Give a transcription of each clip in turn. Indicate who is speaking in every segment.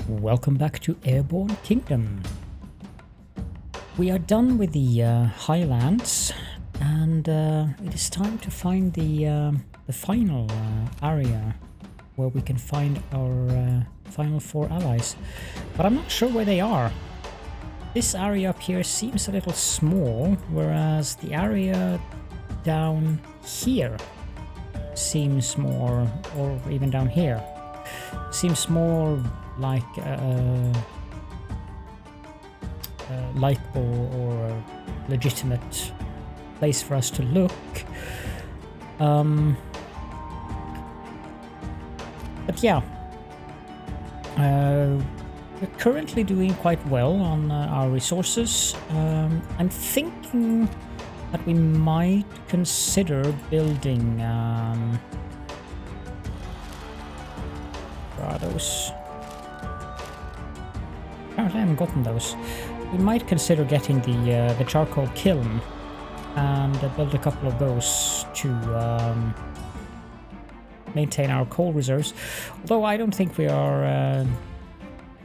Speaker 1: welcome back to Airborne Kingdom. We are done with the highlands, and it is time to find the final area where we can find our final 4 allies. But I'm not sure where they are. This area up here seems a little small, whereas the area down here seems more, or even down here, seems more like a likable or a legitimate place for us to look. But yeah, we're currently doing quite well on our resources. I'm thinking that we might consider building where are those? Apparently I haven't gotten those. We might consider getting the charcoal kiln and build a couple of those to maintain our coal reserves. Although I don't think we are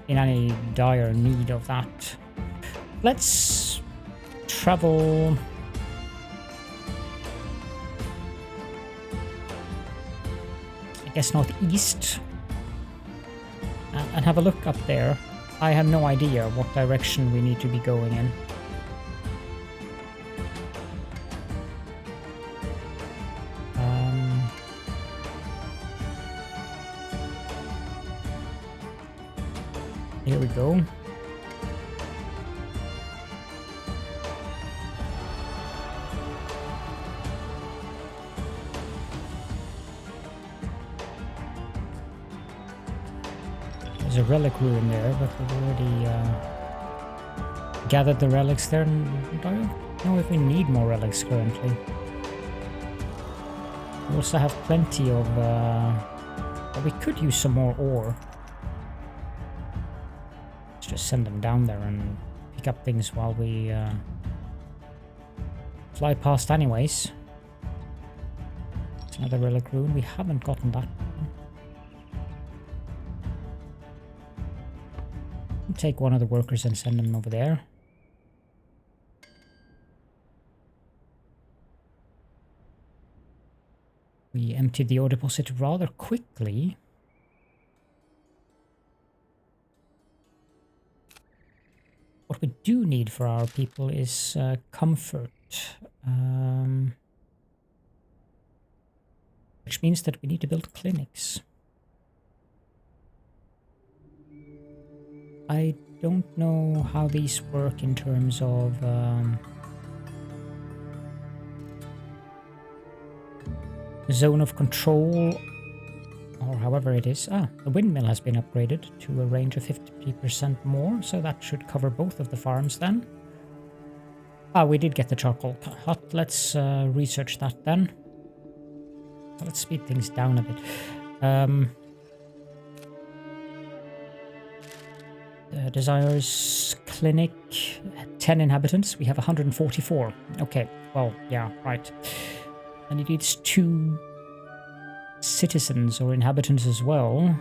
Speaker 1: in any dire need of that. Let's travel. I guess northeast and have a look up there. I have no idea what direction we need to be going in. Here we go. There's a relic ruin there, but we've already gathered the relics there. And I don't know if we need more relics currently. We also have plenty of... we could use some more ore. Let's just send them down there and pick up things while we fly past anyways. It's another relic ruin. We haven't gotten that. Take one of the workers and send them over there. We emptied the ore deposit rather quickly. What we do need for our people is comfort. Which means that we need to build clinics. I don't know how these work in terms of zone of control, or however it is. The windmill has been upgraded to a range of 50% more, so that should cover both of the farms then. We did get the charcoal hut. Let's research that then. Let's speed things down a bit. Desires clinic, 10 inhabitants. We have 144. Okay, well, yeah, right. And it needs 2 citizens or inhabitants as well.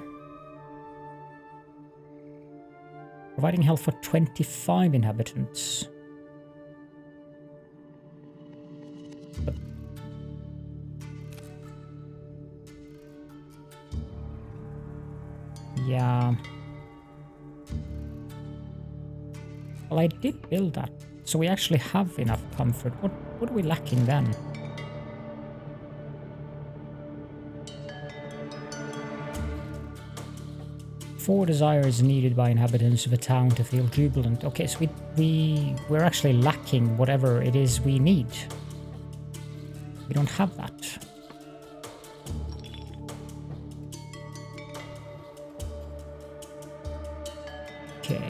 Speaker 1: Providing health for 25 inhabitants. But yeah. Well, I did build that, so we actually have enough comfort. What are we lacking then? Four desires needed by inhabitants of a town to feel jubilant. Okay, so we're actually lacking whatever it is we need. We don't have that. Okay.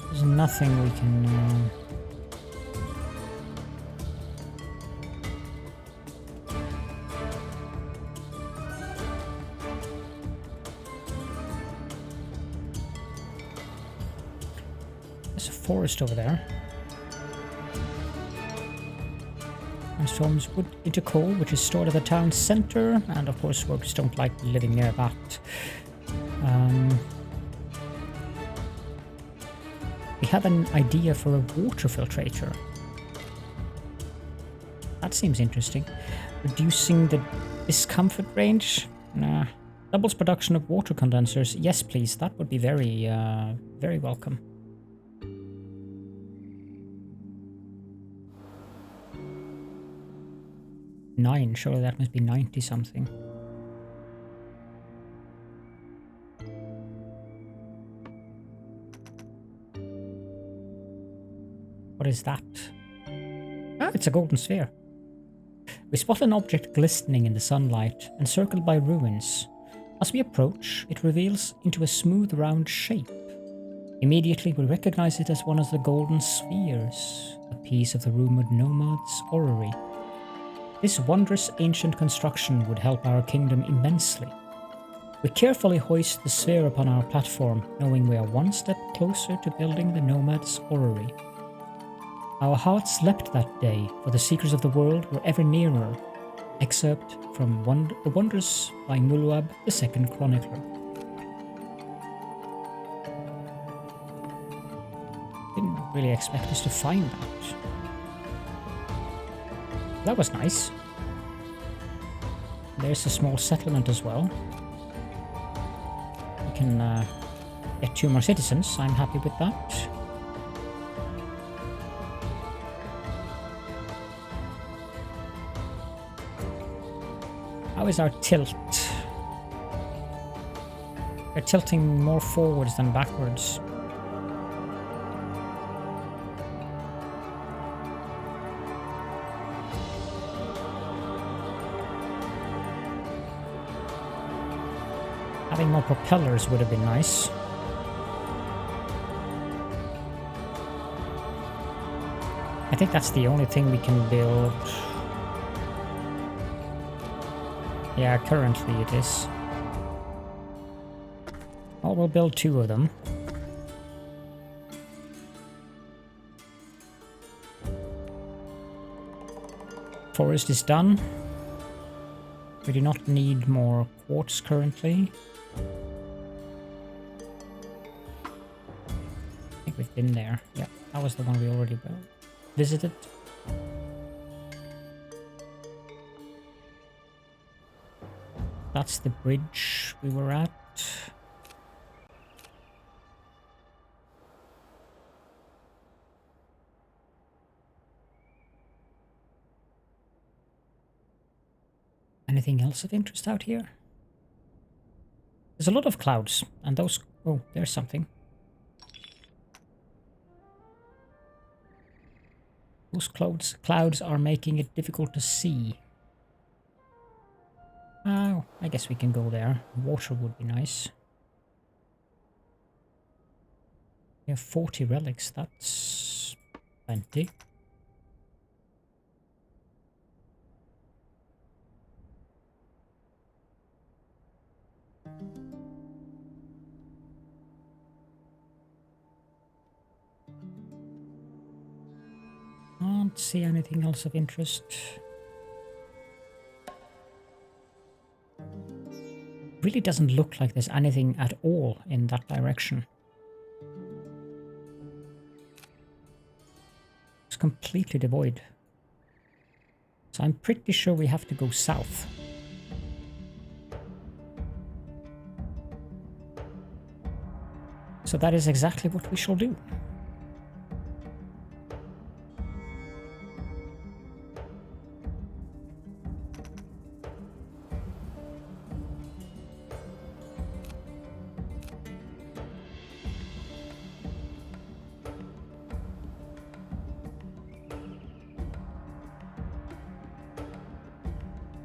Speaker 1: There's nothing we can... forest over there. Transforms wood into coal, which is stored at the town center, and of course workers don't like living near that. We have an idea for a water filtrator. That seems interesting. Reducing the discomfort range? Nah. Doubles production of water condensers? Yes, please. That would be very, very welcome. Nine, surely that must be 90 something. What is that? Ah, it's a golden sphere. We spot an object glistening in the sunlight, encircled by ruins. As we approach, it reveals into a smooth round shape. Immediately we recognize it as one of the golden spheres, a piece of the rumored nomad's orrery. This wondrous ancient construction would help our kingdom immensely. We carefully hoist the sphere upon our platform, knowing we are one step closer to building the nomad's orrery. Our hearts leapt that day, for the seekers of the world were ever nearer. Excerpt from The Wonders by Muluab, the Second Chronicler. Didn't really expect us to find that. That was nice. There's a small settlement as well. We can get 2 more citizens. I'm happy with that. How is our tilt? We're tilting more forwards than backwards. Having more propellers would have been nice. I think that's the only thing we can build. Yeah, currently it is. Well, we'll build 2 of them. Forest is done. We do not need more quartz currently. I think we've been there. Yeah, that was the one we already visited. That's the bridge we were at. Anything else of interest out here? There's a lot of clouds, and those... Oh, there's something. Those clouds are making it difficult to see. Oh, I guess we can go there. Water would be nice. We have 40 relics, that's plenty. Can't see anything else of interest. Really doesn't look like there's anything at all in that direction. It's completely devoid. So I'm pretty sure we have to go south. So that is exactly what we shall do.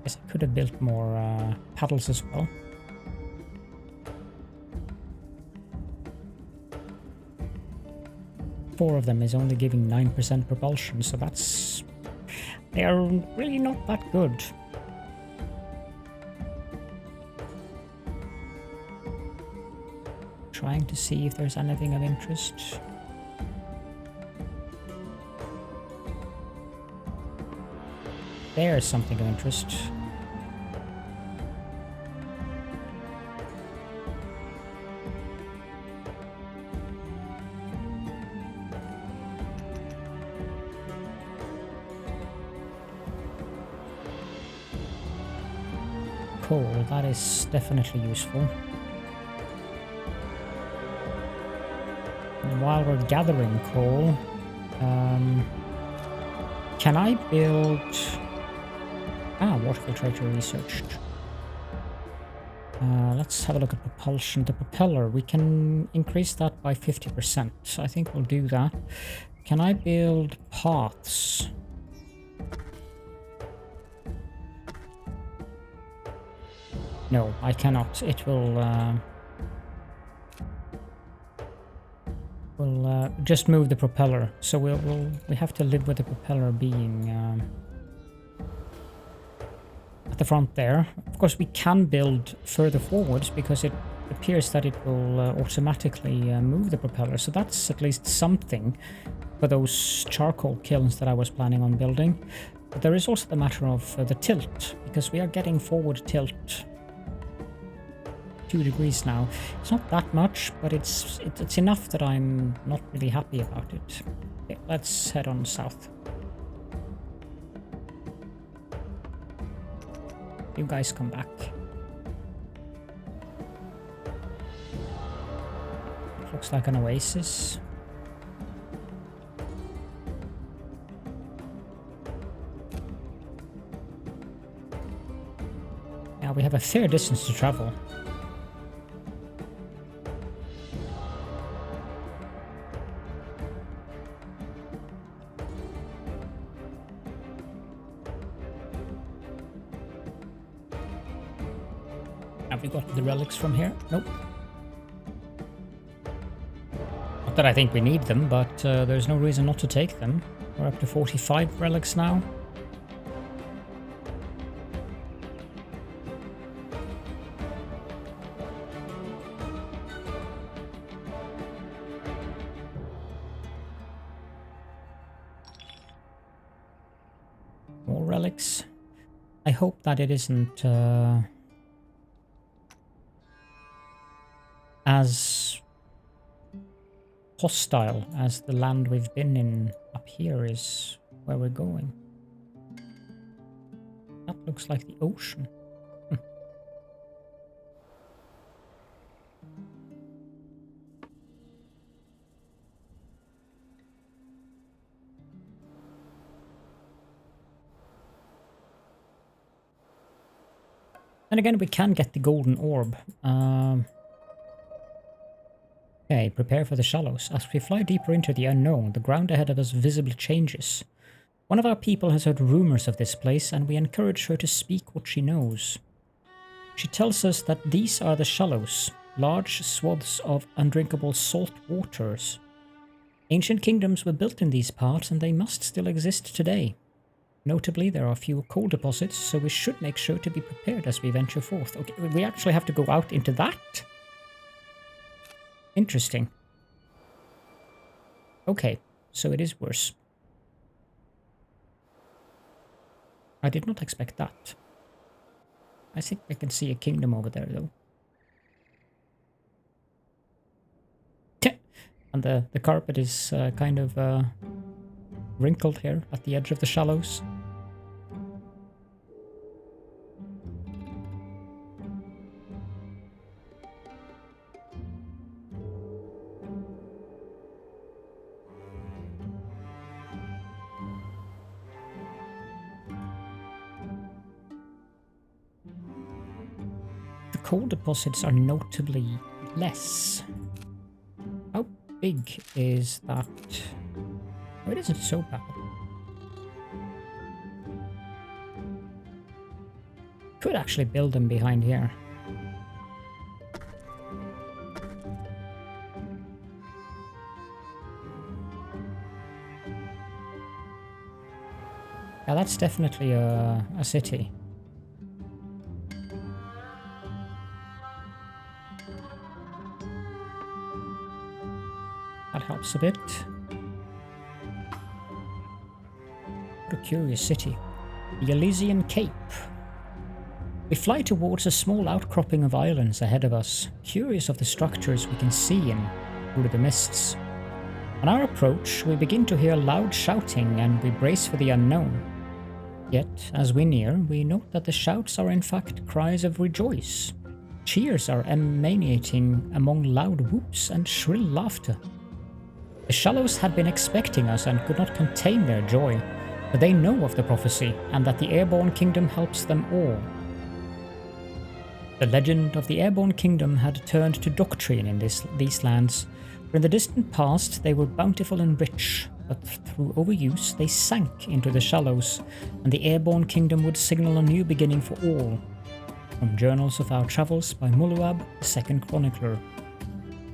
Speaker 1: Guess I could have built more paddles as well. Four of them is only giving 9% propulsion, so that's... They are really not that good. Trying to see if there's anything of interest. there's something of interest. Coal, that is definitely useful. And while we're gathering coal, can I build... water filtrator researched. Let's have a look at propulsion. The propeller, we can increase that by 50%. So I think we'll do that. Can I build paths? No, I cannot. It will just move the propeller. So we have to live with the propeller being at the front there. Of course, we can build further forwards because it appears that it will automatically move the propeller. So that's at least something for those charcoal kilns that I was planning on building. But there is also the matter of the tilt, because we are getting forward tilt 2 degrees now. It's not that much, but it's enough that I'm not really happy about it. Okay, let's head on south. You guys come back. Looks like an oasis. Now we have a fair distance to travel. Have we got the relics from here? Nope. Not that I think we need them, but there's no reason not to take them. We're up to 45 relics now. More relics. I hope that it isn't as hostile as the land we've been in up here is where we're going. That looks like the ocean. And again, we can get the golden orb. Okay, prepare for the shallows. As we fly deeper into the unknown, the ground ahead of us visibly changes. One of our people has heard rumors of this place, and we encourage her to speak what she knows. She tells us that these are the shallows, large swaths of undrinkable salt waters. Ancient kingdoms were built in these parts, and they must still exist today. Notably, there are few coal deposits, so we should make sure to be prepared as we venture forth. Okay, we actually have to go out into that? Interesting. Okay, so it is worse. I did not expect that. I think I can see a kingdom over there, though. And the carpet is kind of wrinkled here at the edge of the shallows. Coal deposits are notably less. How big is that? Oh, it isn't so bad. Could actually build them behind here. Yeah, that's definitely a city. That helps a bit. What a curious city. The Elysian Cape. We fly towards a small outcropping of islands ahead of us, curious of the structures we can see in through the mists. On our approach, we begin to hear loud shouting and we brace for the unknown. Yet, as we near, we note that the shouts are in fact cries of rejoice. Cheers are emanating among loud whoops and shrill laughter. The Shallows had been expecting us and could not contain their joy, but they know of the prophecy and that the Airborne Kingdom helps them all. The legend of the Airborne Kingdom had turned to doctrine in these lands, for in the distant past they were bountiful and rich, but through overuse they sank into the shallows, and the Airborne Kingdom would signal a new beginning for all. From Journals of Our Travels by Muluab, the second chronicler.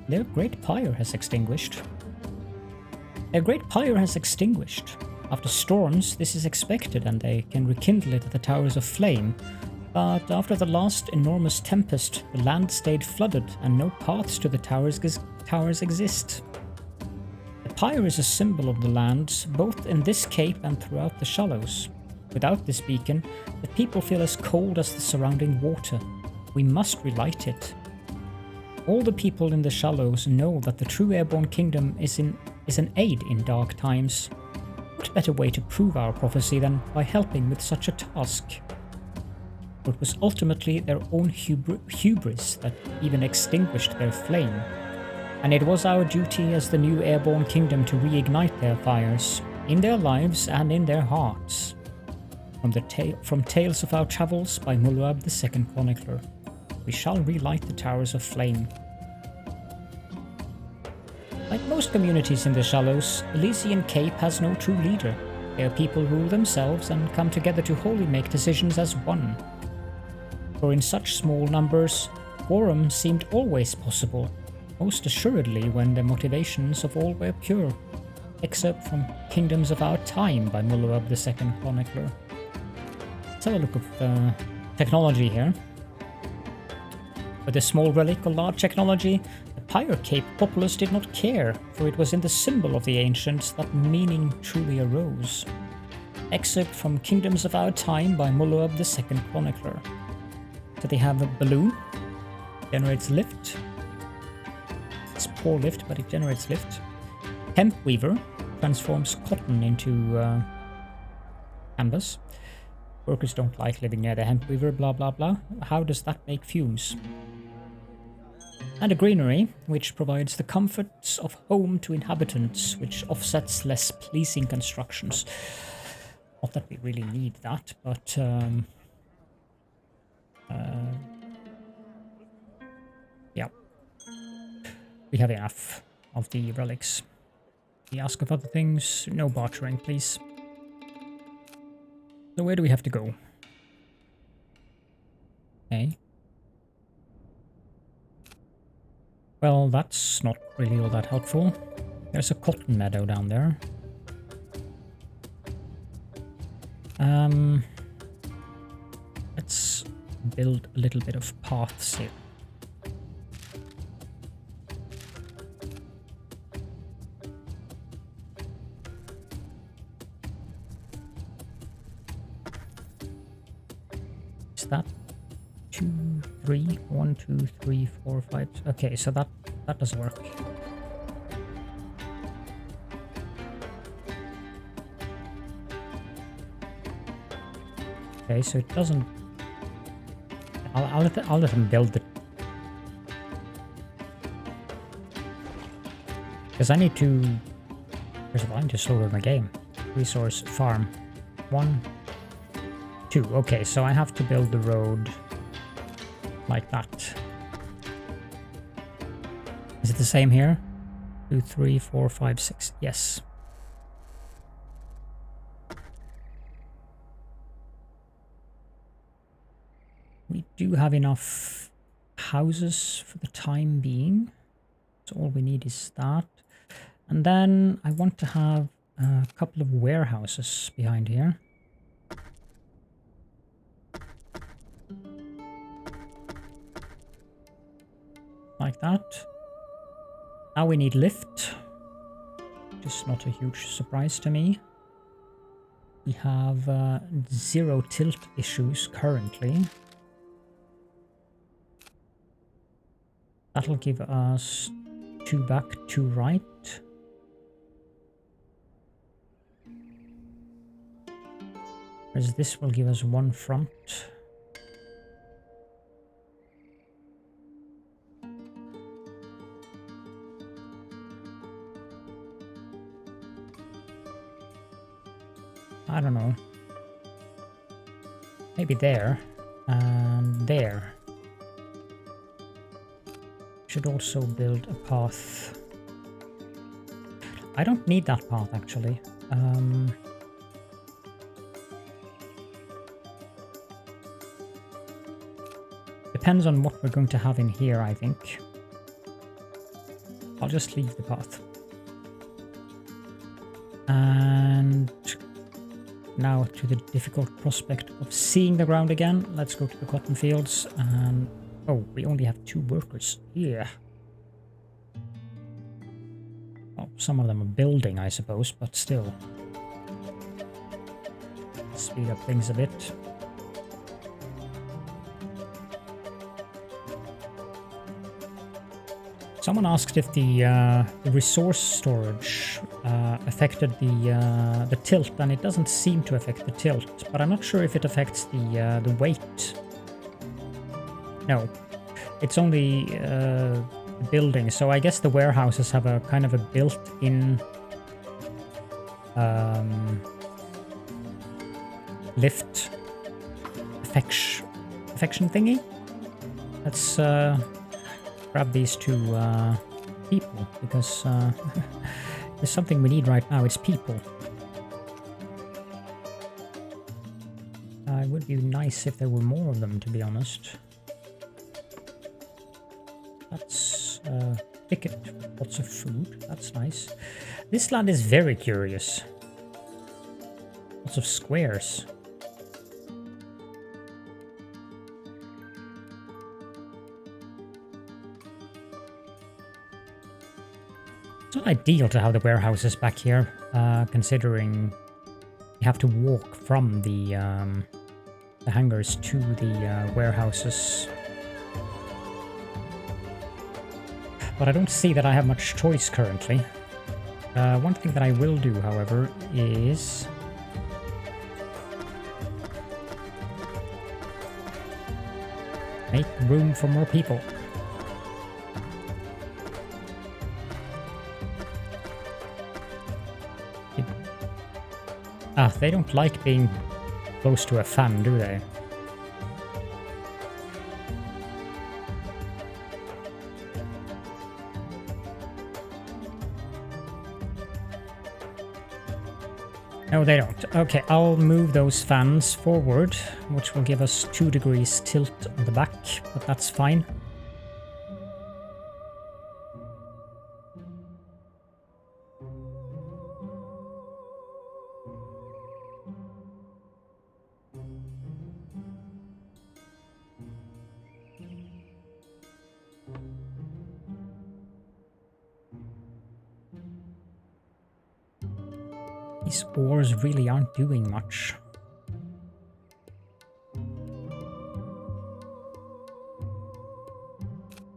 Speaker 1: Their great pyre has extinguished. After storms, this is expected and they can rekindle it at the Towers of Flame, but after the last enormous tempest, the land stayed flooded and no paths to the towers exist. The pyre is a symbol of the lands, both in this cape and throughout the shallows. Without this beacon, the people feel as cold as the surrounding water. We must relight it. All the people in the shallows know that the true Airborne Kingdom is an aid in dark times. What better way to prove our prophecy than by helping with such a task? It was ultimately their own hubris that even extinguished their flame, and it was our duty as the new Airborne Kingdom to reignite their fires, in their lives and in their hearts. From Tales of Our Travels by Muluab, the second chronicler. We shall relight the Towers of Flame. Like most communities in the Shallows, Elysian Cape has no true leader. Their people rule themselves and come together to wholly make decisions as one. For in such small numbers, quorum seemed always possible, most assuredly when the motivations of all were pure, except from Kingdoms of Our Time by Muluab, the second chronicler. Let's have a look at technology here. With a small relic or large technology, the Pyre Cape populace did not care, for it was in the symbol of the ancients that meaning truly arose. Excerpt from Kingdoms of Our Time by Muluab, the second chronicler. So they have a balloon, generates lift. It's poor lift, but it generates lift. Hemp weaver transforms cotton into canvas. Workers don't like living near the hemp weaver, blah blah blah. How does that make fumes? And a greenery, which provides the comforts of home to inhabitants, which offsets less pleasing constructions. Not that we really need that, but yeah. We have enough of the relics. We ask of other things, no bartering, please. So where do we have to go? Okay. Well, that's not really all that helpful. There's a cotton meadow down there. Let's build a little bit of paths here. Is that 2, 3, 1, 2, 3, 4, 5? Okay, so that doesn't work. Okay, so it doesn't. I'll let them build it. Because I need to. First of all, I need to slow down the game. Resource farm. 1, 2. Okay, so I have to build the road like that. Is it the same here? 2, 3, 4, 5, 6. Yes. We do have enough houses for the time being. So all we need is that. And then I want to have a couple of warehouses behind here. Like that. Now we need lift. Which is not a huge surprise to me. We have 0 tilt issues currently. That'll give us 2 back, 2 right. Whereas this will give us 1 front. I don't know. Maybe there and there. Should also build a path. I don't need that path actually. Depends on what we're going to have in here, I think. I'll just leave the path. And now to the difficult prospect of seeing the ground again. Let's go to the cotton fields and... Oh, we only have 2 workers here. Well, some of them are building, I suppose, but still. Speed up things a bit. Someone asked if the resource storage affected the tilt, and it doesn't seem to affect the tilt, but I'm not sure if it affects the weight. No, it's only building, so I guess the warehouses have a kind of a built-in lift affection thingy. Let's grab these 2 people, because there's something we need right now. It's people. It would be nice if there were more of them, to be honest. That's thicket, lots of food. That's nice. This land is very curious. Lots of squares. It's not ideal to have the warehouses back here, considering you have to walk from the hangars to the warehouses. But I don't see that I have much choice currently. One thing that I will do, however, is make room for more people. They don't like being close to a fan, do they? No, they don't. Okay, I'll move those fans forward, which will give us 2 degrees tilt on the back, but that's fine. These ores really aren't doing much.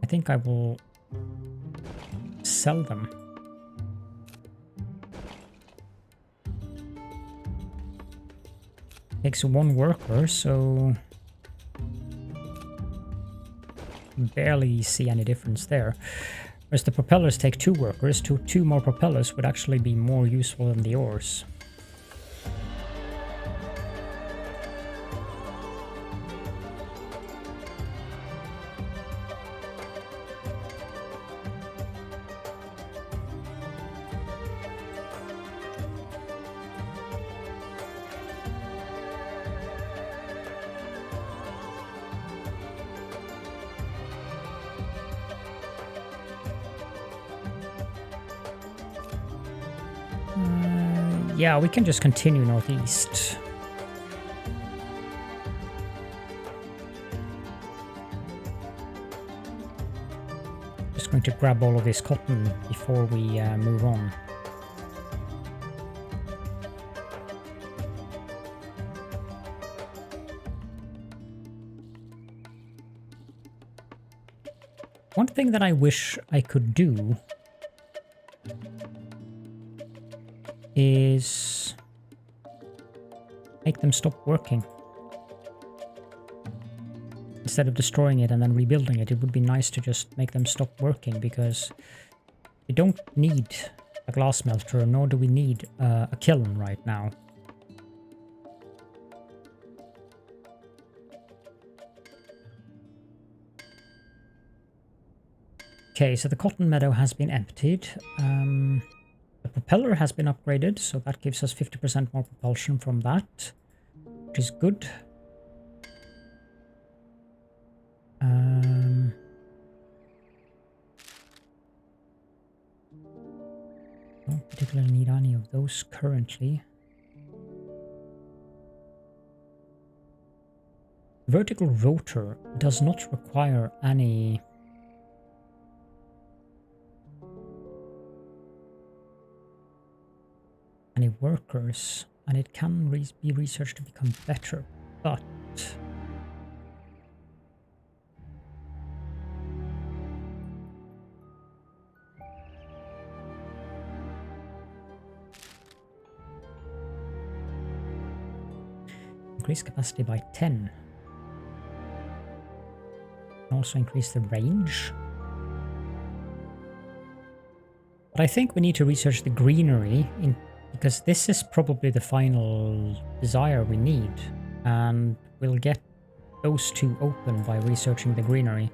Speaker 1: I think I will sell them. Takes 1 worker, so barely see any difference there. Whereas the propellers take 2 workers, 2 more propellers would actually be more useful than the ores. Yeah, we can just continue northeast. Just going to grab all of this cotton before we move on. One thing that I wish I could do is make them stop working. Instead of destroying it and then rebuilding it, it would be nice to just make them stop working, because we don't need a glass smelter, nor do we need a kiln right now. Okay, so the cotton meadow has been emptied. The propeller has been upgraded, so that gives us 50% more propulsion from that, which is good. Don't particularly need any of those currently. Vertical rotor does not require any workers, and it can be researched to become better, but increase capacity by 10. Also increase the range. But I think we need to research the greenery, because this is probably the final desire we need, and we'll get those two open by researching the greenery.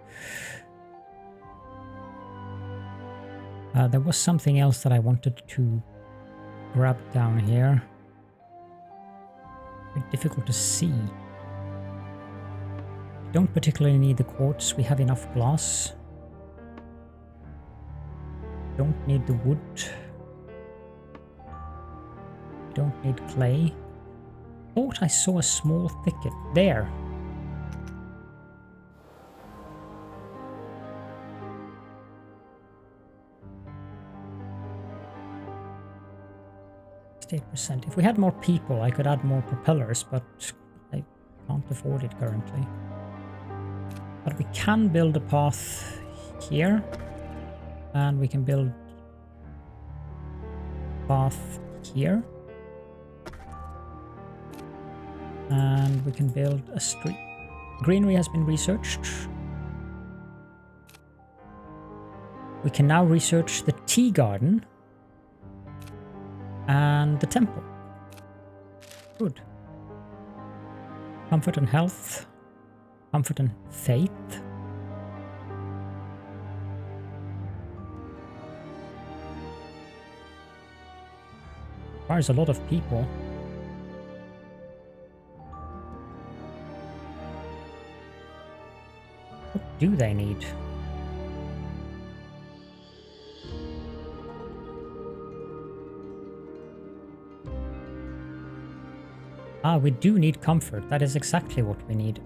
Speaker 1: There was something else that I wanted to grab down here. Very difficult to see. Don't particularly need the quartz, we have enough glass. Don't need the wood. Don't need clay. Thought I saw a small thicket there. %. If we had more people, I could add more propellers, but I can't afford it currently. But we can build a path here, and we can build a path here, and we can build a street. Greenery has been researched. We can now research the tea garden and the temple. Good. Comfort and health. Comfort and faith. Requires a lot of people. What do they need? We do need comfort. That is exactly what we need.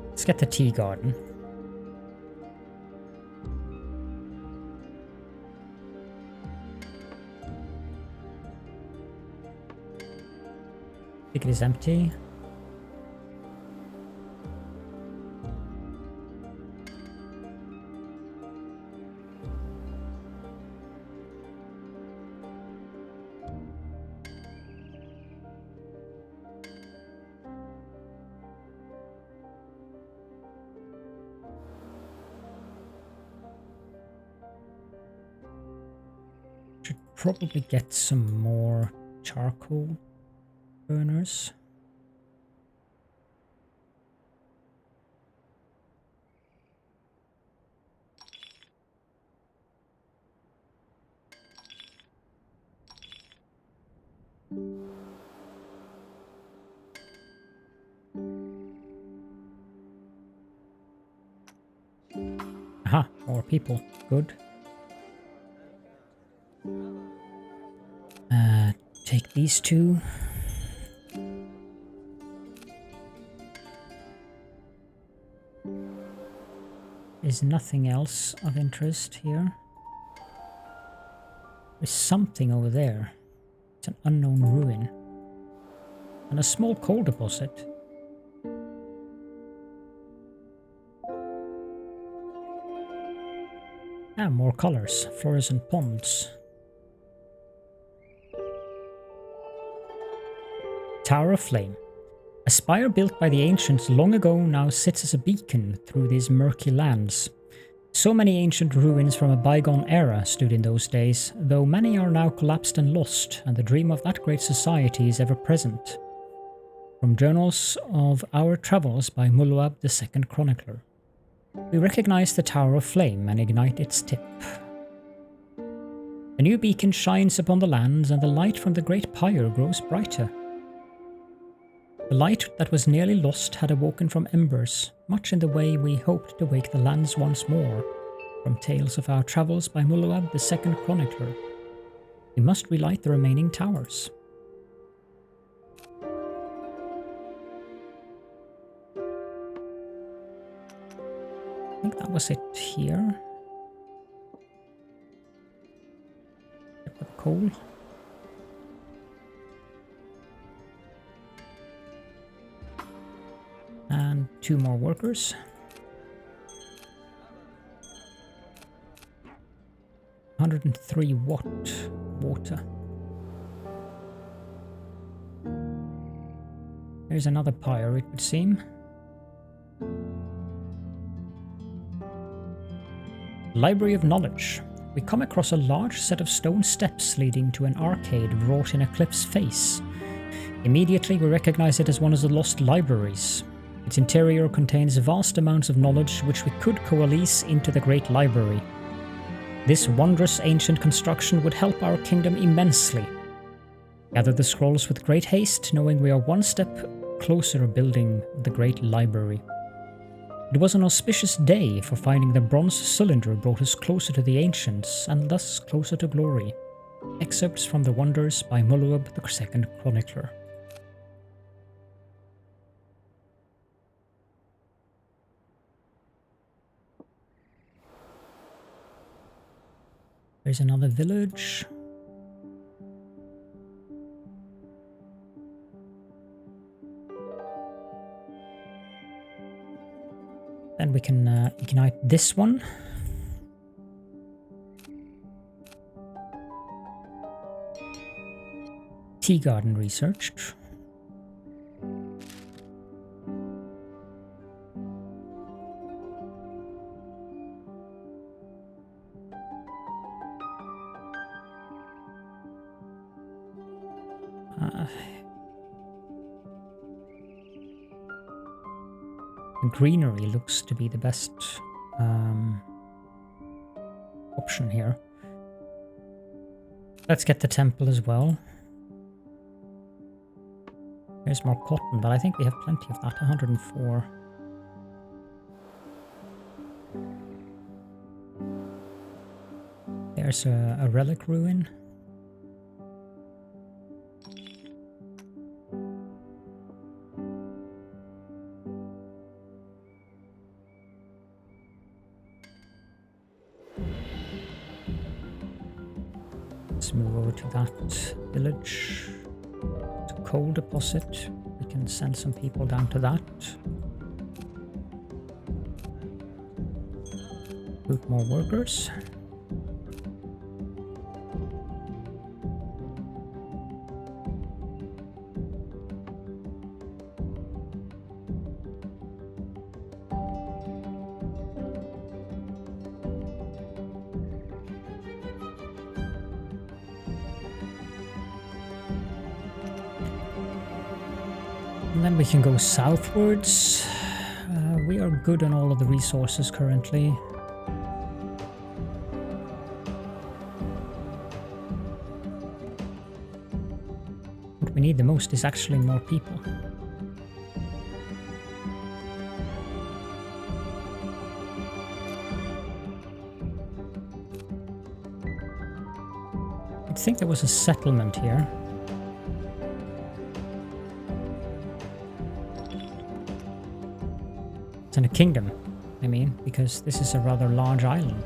Speaker 1: Let's get the tea garden. It is empty. Should probably get some more charcoal burners. Aha, more people. Good. Take these two. is nothing else of interest here. There's something over there. It's an unknown ruin. And a small coal deposit. Ah, more colors. Florescent Ponds. Tower of Flame. A spire built by the ancients long ago now sits as a beacon through these murky lands. So many ancient ruins from a bygone era stood in those days, though many are now collapsed and lost, and the dream of that great society is ever present. From Journals of Our Travels by Muluab the Second Chronicler. We recognize the Tower of Flame and ignite its tip. A new beacon shines upon the lands, and the light from the great pyre grows brighter. The light that was nearly lost had awoken from embers, much in the way we hoped to wake the lands once more, from Tales of Our Travels by Muluab the Second Chronicler. We must relight the remaining towers. I think that was it here. Get the coal. And 2 more workers. $103 water. There's another pyre, it would seem. Library of Knowledge. We come across a large set of stone steps leading to an arcade wrought in a cliff's face. Immediately we recognize it as one of the lost libraries. Its interior contains vast amounts of knowledge which we could coalesce into the Great Library. This wondrous ancient construction would help our kingdom immensely. Gather the scrolls with great haste, knowing we are one step closer to building the Great Library. It was an auspicious day, for finding the bronze cylinder brought us closer to the ancients, and thus closer to glory. Excerpts from the Wonders by Muluab the Second Chronicler. There's another village. Then we can ignite this one. Tea garden researched. Greenery looks to be the best option here. Let's get the temple as well. There's more cotton, but I think we have plenty of that. 104. There's a relic ruin. Let's move over to that village. It's a coal deposit. We can send some people down to that. Recruit more workers. And then we can go southwards. We are good on all of the resources currently. What we need the most is actually more people. I think there was a settlement here. In a kingdom. I mean, because this is a rather large island.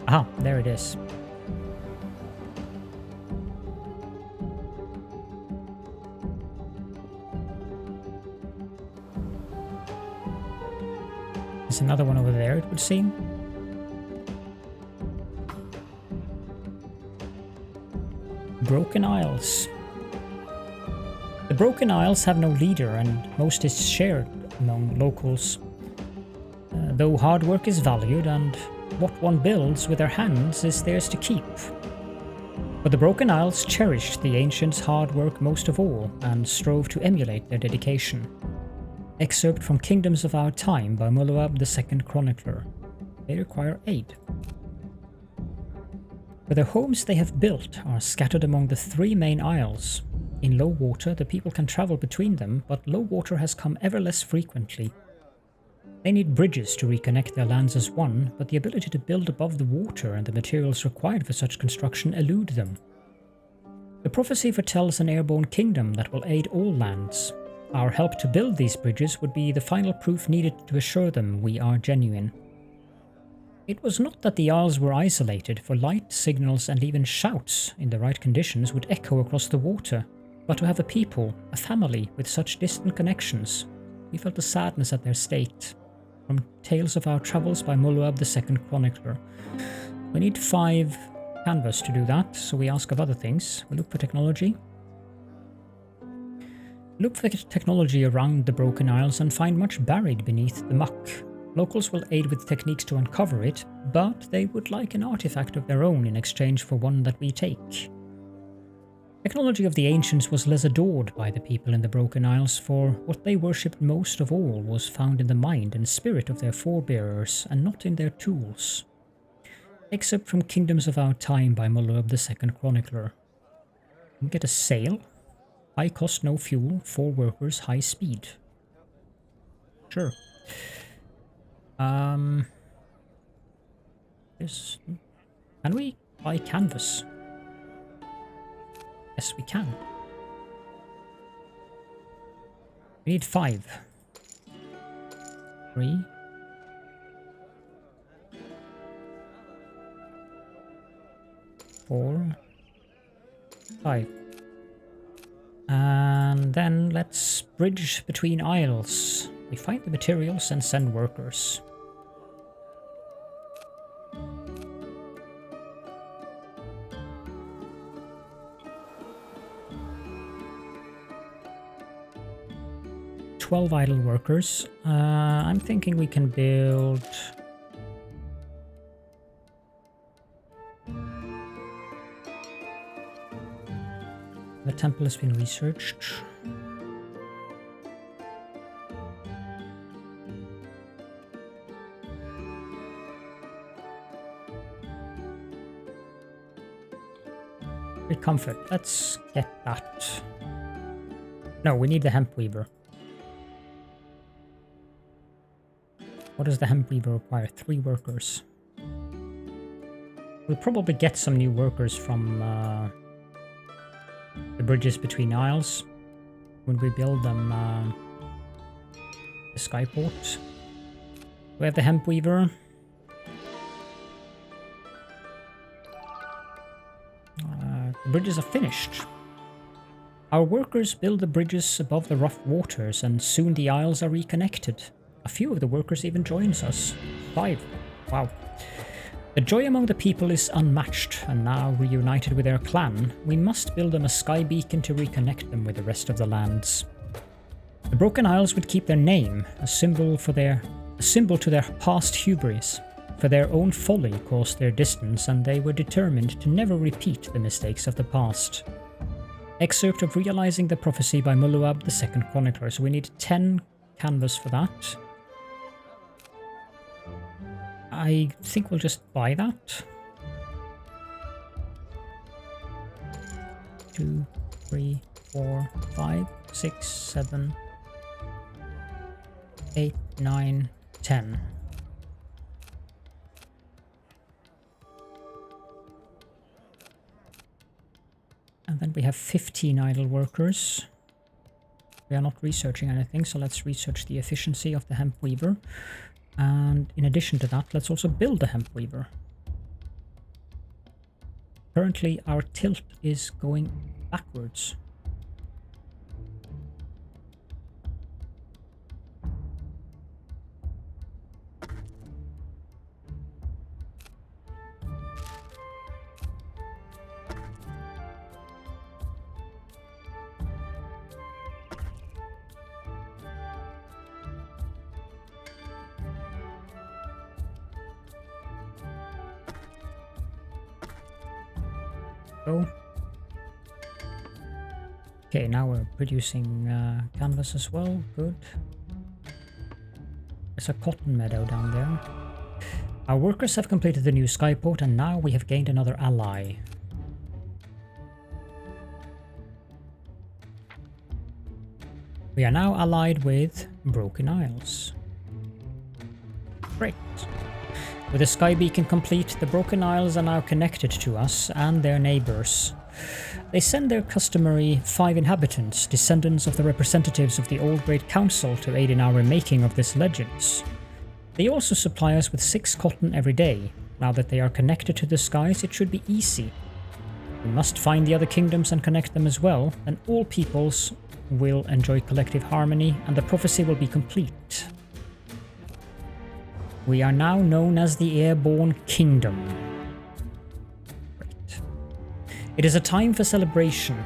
Speaker 1: Ah, there it is. There's another one over there, it would seem. Broken Isles. The Broken Isles have no leader, and most is shared among locals. Though hard work is valued, and what one builds with their hands is theirs to keep. But the Broken Isles cherished the ancients' hard work most of all, and strove to emulate their dedication. Excerpt from Kingdoms of Our Time by Muloab II Chronicler. They require aid. For the homes they have built are scattered among the 3 main isles. In low water, the people can travel between them, but low water has come ever less frequently. They need bridges to reconnect their lands as one, but the ability to build above the water and the materials required for such construction elude them. The prophecy foretells an airborne kingdom that will aid all lands. Our help to build these bridges would be the final proof needed to assure them we are genuine. It was not that the isles were isolated, for light, signals and even shouts in the right conditions would echo across the water, but to have a people, a family with such distant connections, we felt the sadness at their state. From Tales of Our Travels by Muloab II Chronicler. We need 5 canvas to do that, so we ask of other things. We look for technology. Look for technology around the Broken Isles and find much buried beneath the muck. Locals will aid with techniques to uncover it, but they would like an artifact of their own in exchange for one that we take. Technology of the ancients was less adored by the people in the Broken Isles, for what they worshipped most of all was found in the mind and spirit of their forebearers, and not in their tools. Excerpt from Kingdoms of Our Time by Muloab II Chronicler. We get a sail. High cost, no fuel. 4 workers, high speed. Sure. Yes. Can we buy canvas? Yes, we can. We need 5. 3. 4. 5. And then let's bridge between isles. We find the materials and send workers. $12 idle workers. I'm thinking we can build... The temple has been researched. Great comfort. Let's get that. No, we need the hemp weaver. What does the hemp weaver require? 3 workers. We'll probably get some new workers from the bridges between isles when we build them. The skyport. We have the hemp weaver. The bridges are finished. Our workers build the bridges above the rough waters, and soon the isles are reconnected. A few of the workers even joins us. 5. Wow. The joy among the people is unmatched, and now reunited with their clan, we must build them a sky beacon to reconnect them with the rest of the lands. The Broken Isles would keep their name, a symbol to their past hubris. For their own folly caused their distance, and they were determined to never repeat the mistakes of the past. Excerpt of Realizing the Prophecy by Muloab II Chronicler. So we need 10 canvas for that. I think we'll just buy that. 2, 3, 4, 5, 6, 7, 8, 9, 10. And then we have 15 idle workers. We are not researching anything, so let's research the efficiency of the hemp weaver. And in addition to that, let's also build a hemp weaver. Currently, our tilt is going backwards. Okay, now we're producing canvas as well. Good. There's a cotton meadow down there. Our workers have completed the new skyport, and now we have gained another ally. We are now allied with Broken Isles. Great. With the sky beacon complete, the Broken Isles are now connected to us and their neighbors. They send their customary 5 inhabitants, descendants of the representatives of the Old Great Council, to aid in our remaking of this legends. They also supply us with 6 cotton every day. Now that they are connected to the skies, it should be easy. We must find the other kingdoms and connect them as well, and all peoples will enjoy collective harmony, and the prophecy will be complete. We are now known as the Airborne Kingdom. Great. It is a time for celebration.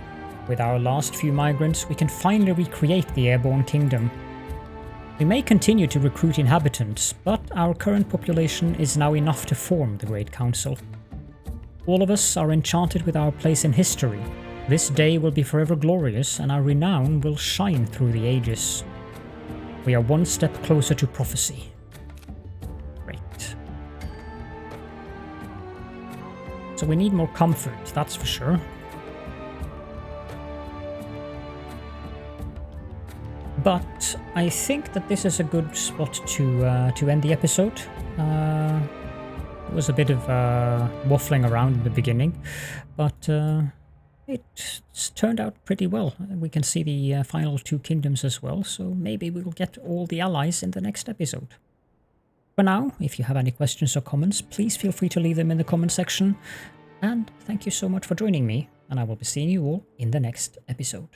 Speaker 1: With our last few migrants, we can finally recreate the Airborne Kingdom. We may continue to recruit inhabitants, but our current population is now enough to form the Great Council. All of us are enchanted with our place in history. This day will be forever glorious, and our renown will shine through the ages. We are one step closer to prophecy. So we need more comfort, that's for sure. But I think that this is a good spot to end the episode. It was a bit of waffling around in the beginning, but it's turned out pretty well. We can see the final 2 kingdoms as well, so maybe we will get all the allies in the next episode. For now, if you have any questions or comments, please feel free to leave them in the comment section. And thank you so much for joining me, and I will be seeing you all in the next episode.